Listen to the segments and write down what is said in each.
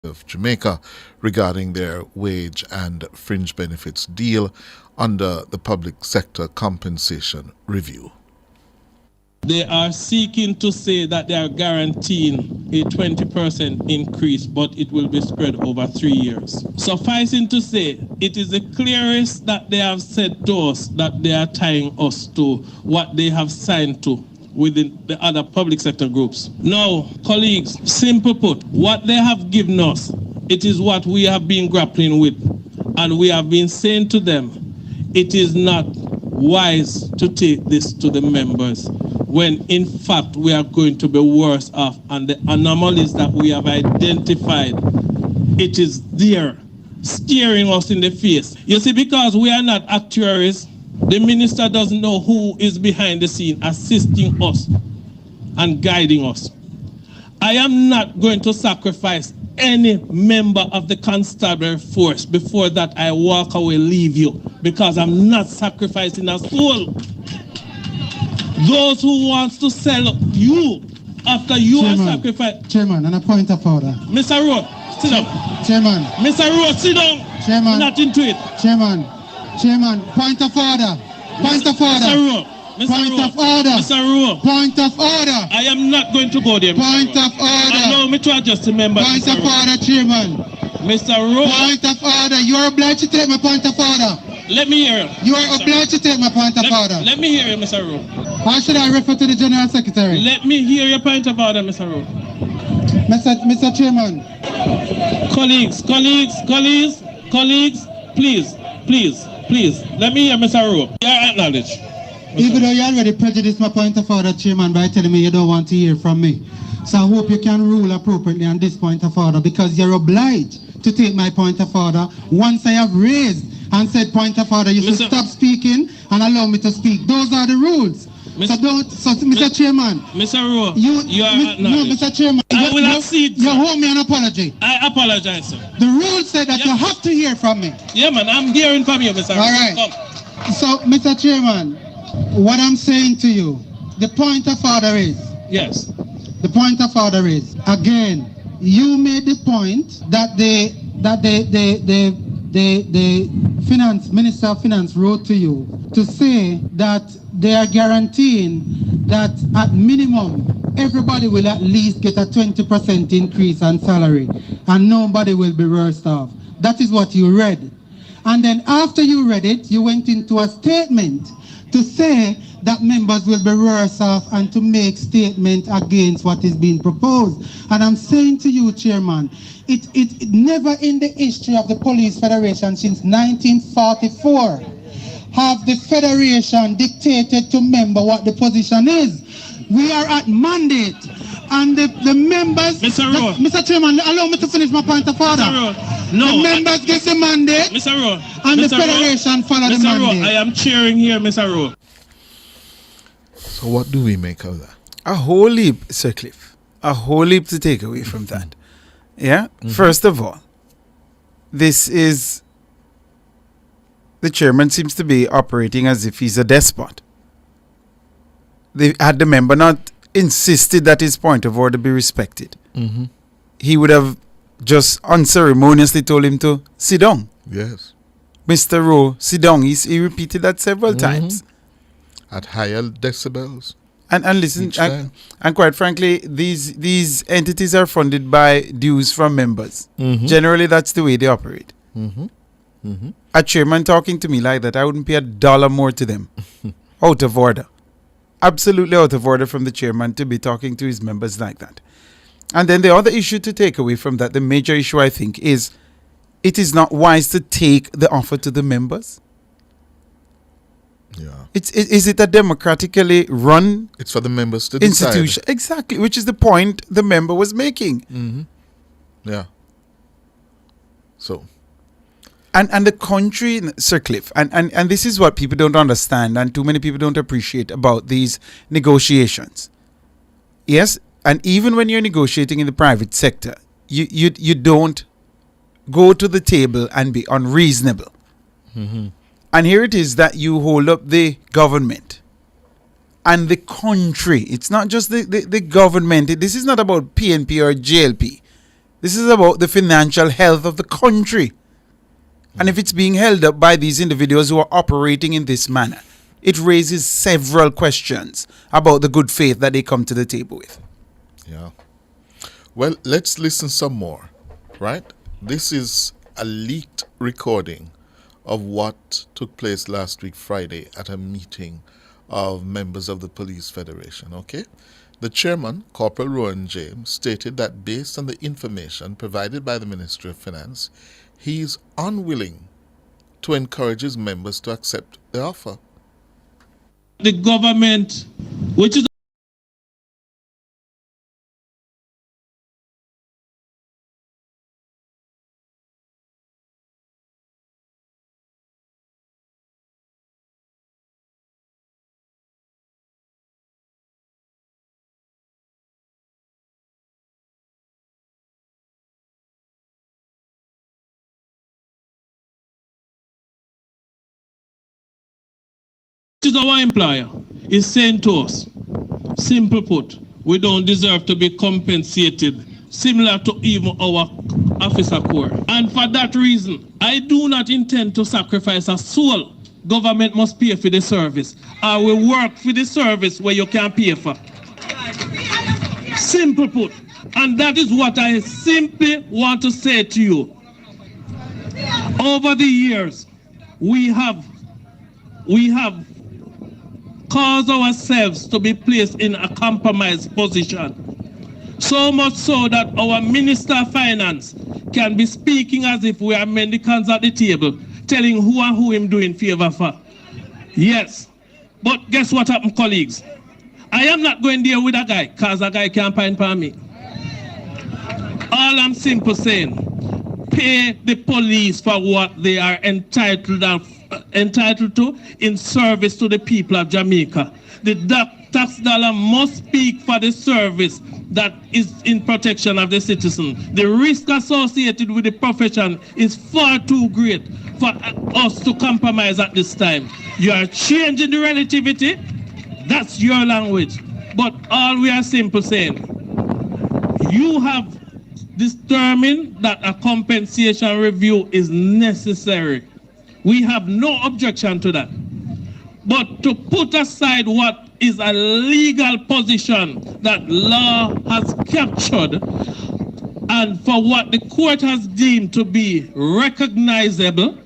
of Jamaica regarding their wage and fringe benefits deal under the Public Sector Compensation Review. They are seeking to say that they are guaranteeing a 20% increase, but it will be spread over 3 years. Sufficing to say, it is the clearest that they have said to us that they are tying us to what they have signed to within the other public sector groups. Now, colleagues, simple put, what they have given us, it is what we have been grappling with, and we have been saying to them, it is not wise to take this to the members when in fact we are going to be worse off, and the anomalies that we have identified, it is there staring us in the face. You see, because we are not actuaries, the minister doesn't know who is behind the scene assisting us and guiding us. I am not going to sacrifice any member of the constabulary force before that I walk away, leave you, because I'm not sacrificing a soul. Those who wants to sell you after you are sacrificed. Chairman, and a point of order. Mr. Rowe, sit down. Chairman. Mr. Rowe, sit down. Chairman. Not into it. Chairman, point of order. Point of order. Mr. Rowe. Point of order. Mr. Rowe. Point of order. I am not going to go there. Point of order. Allow me to adjust the member. Point of order, Chairman. Mr. Rowe. Point of order. You are obliged to take my point of order. Let me hear. You are obliged to take my point of order. Let me hear you, Mr. Rowe. Why should I refer to the General Secretary? Let me hear your point of order, Mr. Rowe. Mr. Chairman. Colleagues, please. Let me hear Mr. Rowe. You are acknowledged. Even though you already prejudiced my point of order, Chairman, by telling me you don't want to hear from me. So I hope you can rule appropriately on this point of order, because you're obliged to take my point of order once I have raised and said point of order. You should stop speaking and allow me to speak. Those are the rules. Mr. Chairman. Mr. Rowe, you are no, Mr. Chairman. I will accede. You owe me an apology. I apologize, sir. The rules say that you have to hear from me. Yeah, man, I'm hearing from you, Mr. Rowe. All right. So, Mr. Chairman, what I'm saying to you, the point of order is. Yes. The point of order is, again, you made the point that the Minister of Finance wrote to you to say that they are guaranteeing that at minimum everybody will at least get a 20% increase on salary and nobody will be worse off. That is what you read. And then after you read it, you went into a statement to say that members will be worse off and to make statement against what is being proposed. And I'm saying to you, Chairman, it never in the history of the Police Federation since 1944 have the Federation dictated to member what the position is. We are at mandate, and the members... Mr. Chairman, allow me to finish my point of order. No, the members get the mandate, Mr. Rowe, and Mr. the Federation follow the mandate. I am cheering here, Mr. Rowe. So what do we make of that? A whole heap, Sir Cliff. A whole heap to take away from that. Yeah? Mm-hmm. First of all, this is... The chairman seems to be operating as if he's a despot. Had the member not insisted that his point of order be respected, he would have just unceremoniously told him to sit down. Yes. Mr. Rowe, sit down. He repeated that several times. At higher decibels. And listen, and quite frankly, these entities are funded by dues from members. Generally, that's the way they operate. A chairman talking to me like that, I wouldn't pay $1 more to them. Out of order. Absolutely out of order from the chairman to be talking to his members like that. And then the other issue to take away from that, the major issue I think, is it is not wise to take the offer to the members. Yeah. Is it a democratically run It's for the members to institution? decide. Exactly, which is the point the member was making. Yeah. So. And the country, Sir Cliff, and this is what people don't understand and too many people don't appreciate about these negotiations. Yes, and even when you're negotiating in the private sector, you don't go to the table and be unreasonable. And here it is that you hold up the government and the country. It's not just the government. This is not about PNP or JLP. This is about the financial health of the country. And if it's being held up by these individuals who are operating in this manner, it raises several questions about the good faith that they come to the table with. Yeah. Well, let's listen some more, right? This is a leaked recording of what took place last week, Friday, at a meeting of members of the Police Federation, okay? The chairman, Corporal Rowan James, stated that based on the information provided by the Ministry of Finance, he is unwilling to encourage his members to accept the offer. The government, which is our employer, is saying to us, simple put, we don't deserve to be compensated similar to even our officer corps. And for that reason, I do not intend to sacrifice a soul. Government must pay for the service. I will work for the service where you can pay for. Simple put. And that is what I simply want to say to you. Over the years, we have caused ourselves to be placed in a compromised position. So much so that our Minister of Finance can be speaking as if we are mendicants at the table, telling who and who him doing favor for. Yes. But guess what happened, colleagues? I am not going there with a guy, because a guy can't pine for me. All I'm simply saying, pay the police for what they are entitled to in service to the people of Jamaica. The tax dollar must speak for the service that is in protection of the citizen. The risk associated with the profession is far too great for us to compromise at this time. You are changing the relativity, that's your language. But all we are simply saying, you have determined that a compensation review is necessary. We have no objection to that. But to put aside what is a legal position that law has captured and for what the court has deemed to be recognizable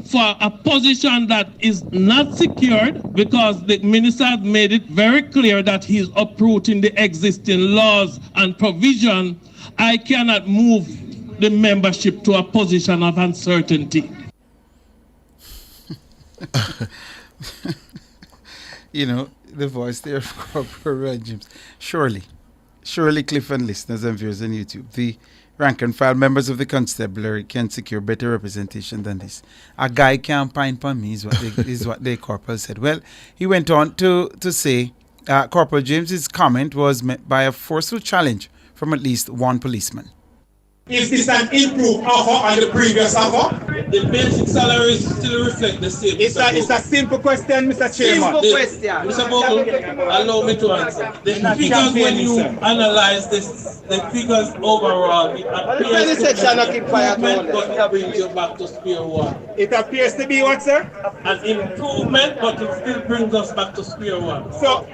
for a position that is not secured, because the minister has made it very clear that he is uprooting the existing laws and provision, I cannot move the membership to a position of uncertainty. You know, the voice there of Corporal Rowan James. Surely, Cliff and listeners and viewers on YouTube, the rank and file members of the constabulary can secure better representation than this. A guy can't pine for me is what the corporal said. Well, he went on to say Corporal James's comment was met by a forceful challenge from at least one policeman. Is this an improved offer on the previous offer? The basic salary still reflect the same. It's a simple question, Mr. Chairman. Simple question. Mr. Bogle, allow me to answer. The figures, when you analyze this, the figures overall, it appears to be improvement, but it brings you back to square one. It appears to be what, sir? An improvement, but it still brings us back to square one. So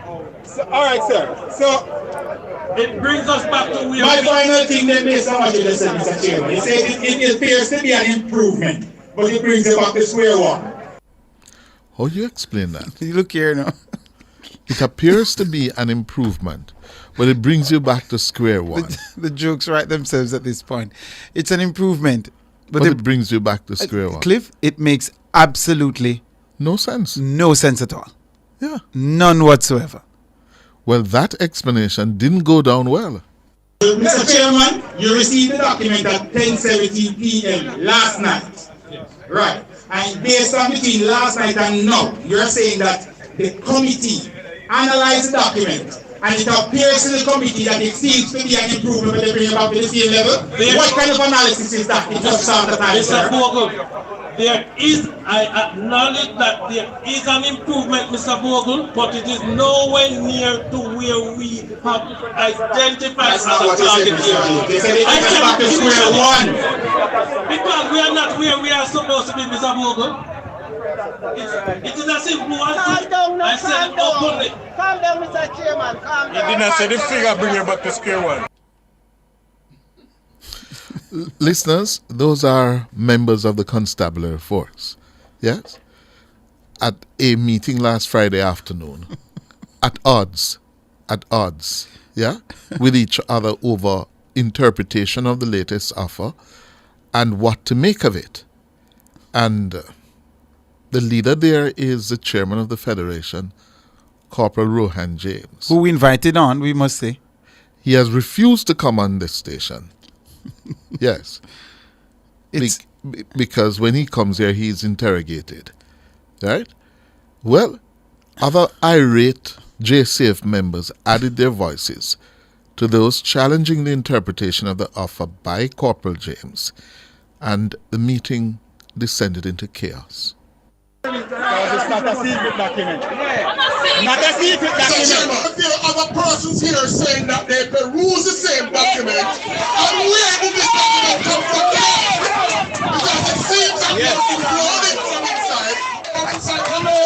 all right, sir. So it brings us back to where my final thing then is how much you said, Mr. Chairman. He said it appears to be an improvement, but it brings you back to square one. How do you explain that? Look here now. It appears to be an improvement, but it brings you back to square one. The jokes write themselves at this point. It's an improvement, but it brings you back to square one. Cliff, it makes absolutely no sense. No sense at all. Yeah. None whatsoever. Well, that explanation didn't go down well. Mr. Chairman, you received the document at 10:17 p.m. last night. Yes. Right. And based on between last night and now, you're saying that the committee analyzed the document and it appears to the committee that it seems to be an improvement when they bring it back to the same level. What kind of analysis is that? It just sounds the time, Mr. sir. Bogle, I acknowledge that there is an improvement, Mr. Bogle, but it is nowhere near to where we have identified as That's not a what you said, target Mr. area. Bogle. They said they take us back to square one. Because we are not where we are supposed to be, Mr. Bogle. It is as simple as Calm down now, I said openly. Calm down, Mr. Chairman, calm down. You did not say the figure bring you back to square one. Listeners, those are members of the constabulary force. Yes? At a meeting last Friday afternoon. At odds. Yeah? With each other over interpretation of the latest offer and what to make of it. And the leader there is the chairman of the Federation, Corporal Rohan James. Who we invited on, we must say. He has refused to come on this station. Yes. Because when he comes here, he's interrogated. Right? Well, other irate JSAFE members added their voices to those challenging the interpretation of the offer by Corporal James, and the meeting descended into chaos. It's not a secret document. Not a secret document. There are other persons here saying that they peruse the same document, and where did this document come from? Because it seems that you're loading from inside. No!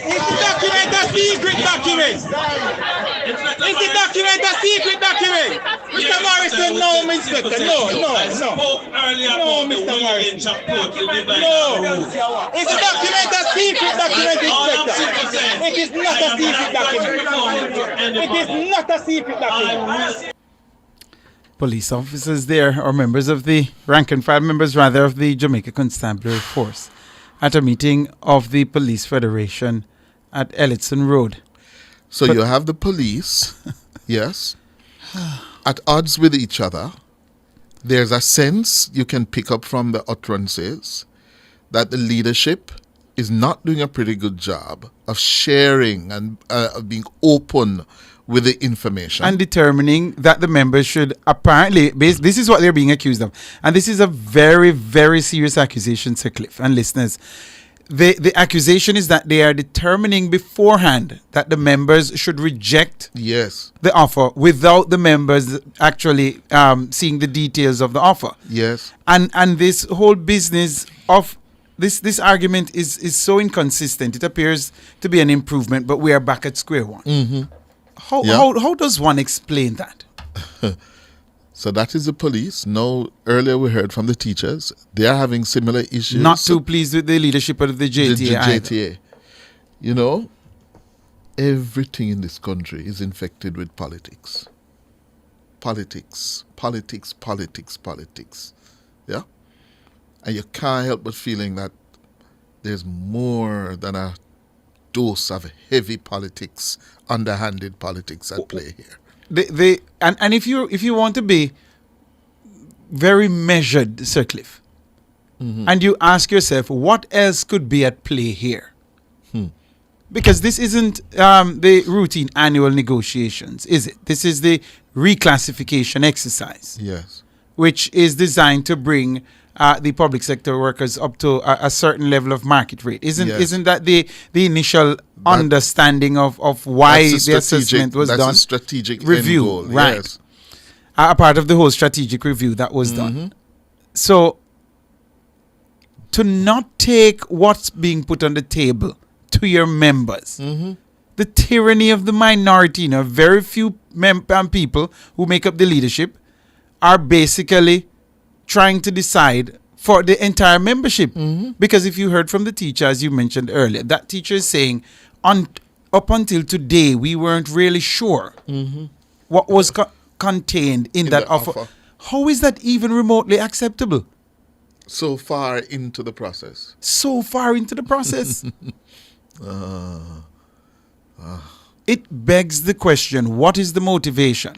Is the document a secret document? Is the document a secret document? Mr. Morrison, no, Inspector. No, Mr. Morrison. No. Is the document a secret document, Inspector? It is not a secret document. It is not a secret document. Police officers there, or members of the rank and file members rather of the Jamaica Constabulary Force, at a meeting of the Police Federation at Ellison Road. So you have the police, yes, at odds with each other. There's a sense you can pick up from the utterances that the leadership is not doing a pretty good job of sharing and of being open with the information. And determining that the members should apparently, this is what they're being accused of. And this is a very, very serious accusation, Sir Cliff and listeners. The accusation is that they are determining beforehand that the members should reject Yes. the offer without the members actually seeing the details of the offer. Yes. And this whole business of this argument is so inconsistent. It appears to be an improvement, but we are back at square one. Mm-hmm. How does one explain that? So that is the police. Now, earlier we heard from the teachers. They are having similar issues. Not too pleased with the leadership of the JTA. The either. JTA. You know, everything in this country is infected with politics. Politics. Yeah? And you can't help but feeling that there's more than a dose of heavy politics, underhanded politics at play here. And if you want to be very measured, Sir Cliff, and you ask yourself, what else could be at play here? Because this isn't the routine annual negotiations, is it? This is the reclassification exercise. Yes. Which is designed to bring the public sector workers up to a certain level of market rate. Isn't that the initial understanding of why the assessment was done? That's a strategic review, end goal. right? Yes. A part of the whole strategic review that was done. So, to not take what's being put on the table to your members, the tyranny of the minority, very few people who make up the leadership are basically trying to decide for the entire membership. Because if you heard from the teacher, as you mentioned earlier, that teacher is saying, up until today, we weren't really sure what was contained in that offer. How is that even remotely acceptable? So far into the process. So far into the process. It begs the question, what is the motivation?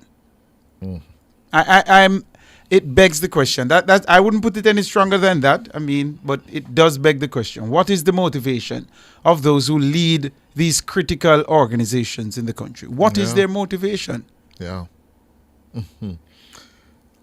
it begs the question. That I wouldn't put it any stronger than that. I mean, but it does beg the question. What is the motivation of those who lead these critical organizations in the country? What is their motivation? Yeah.